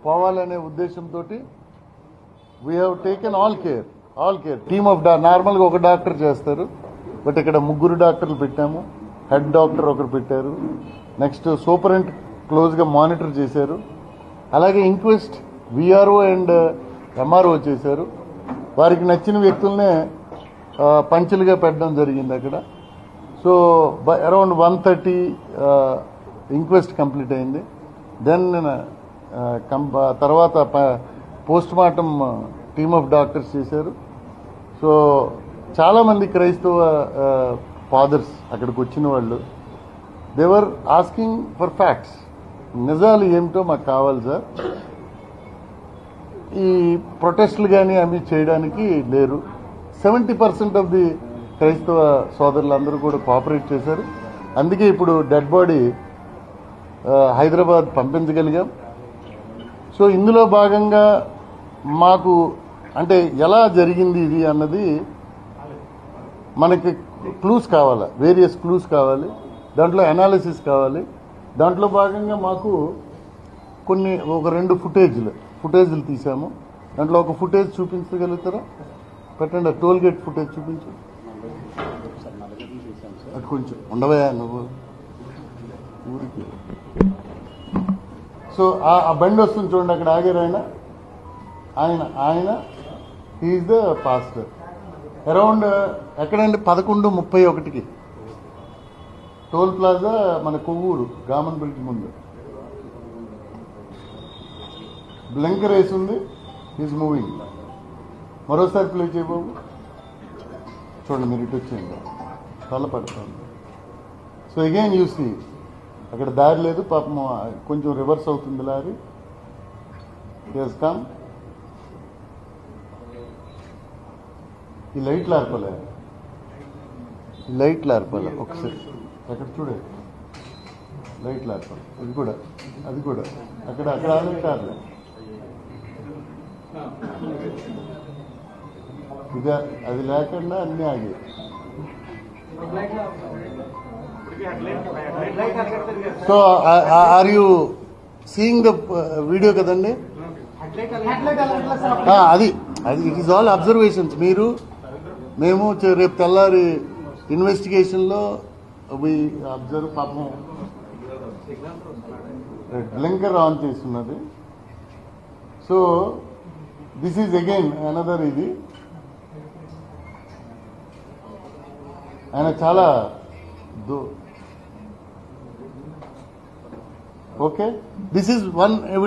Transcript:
పోవాలనే ఉద్దేశంతో we have taken all care team of నార్మల్గా ఒక డాక్టర్ చేస్తారు, బట్ ఇక్కడ ముగ్గురు డాక్టర్లు పెట్టాము. హెడ్ డాక్టర్ ఒకరు పెట్టారు, నెక్స్ట్ సూపరింట్ క్లోజ్గా మానిటర్ చేశారు. అలాగే ఇంక్వెస్ట్ విఆర్ఓ అండ్ ఎంఆర్ఓ చేశారు. వారికి నచ్చిన వ్యక్తులనే పంచులుగా పెట్టడం జరిగింది అక్కడ. సో అరౌండ్ 1:30 ఇంక్వెస్ట్ కంప్లీట్ అయింది. దెన్ తర్వాత post mortem team of doctors చేశారు. సో చాలామంది క్రైస్తవ ఫాదర్స్ అక్కడికి వచ్చిన వాళ్ళు దేవర్ ఆస్కింగ్ ఫర్ ఫ్యాక్ట్స్. నిజాలు ఏమిటో మాకు కావాలి సార్, ఈ ప్రొటెస్టులు కానీ అవి చేయడానికి లేరు. 70% ఆఫ్ ది క్రైస్తవ సోదరులందరూ కూడా కోఆపరేట్ చేశారు. అందుకే ఇప్పుడు డెడ్ బాడీ హైదరాబాద్ పంపించగలిగాం. సో ఇందులో భాగంగా మాకు అంటే ఎలా జరిగింది ఇది అన్నది మనకి క్లూస్ కావాలి, వేరియస్ క్లూస్ కావాలి, దాంట్లో అనాలిసిస్ కావాలి. దాంట్లో భాగంగా మాకు ఒక 2 ఫుటేజ్లు తీసాము. దాంట్లో ఒక ఫుటేజ్ చూపించగలుగుతారా? పెట్టండి, టోల్ గేట్ ఫుటేజ్ చూపించు. అటు కొంచెం ఉండవయా నువ్వు ఊరికి. సో ఆ బండి వస్తుంది చూడండి, అక్కడ ఆగారు ఆయన హీఈస్ ద పాస్టర్. అరౌండ్ ఎక్కడండి 11:31 టోల్ ప్లాజా మన కొవ్వూరు గామన్ బ్రిడ్జ్ ముందు బ్లింకర్ వేసి ఉంది. Is moving. మరోసారి ప్లే చేయబాబు. చూడండి, మీరు ఇటు వచ్చేయండి, తల పడుతుంది. సో అగైన్ యూ సీ అక్కడ దారి లేదు, పాపం కొంచెం రివర్స్ అవుతుంది లారీ. Hess come. ఈ లైట్లు ఆర్పాలి ఒకసారి. అక్కడ చూడండి, లైట్లు ఆర్పాలి. అది కూడా అక్కడ ఆర్లే. ఇదే అది లేకుండా అన్నీ ఆగి. So are you seeing the video కదండి? అది ఇట్ ఈస్ ఆల్ అబ్జర్వేషన్స్. మేము రేపు తెల్లారి ఇన్వెస్టిగేషన్లో అబ్జర్వ్. పాపం బ్లింకర్ ఆన్ చేస్తున్నది. So this is again another ఇది. ఆయన చాలా okay, this is one evidence.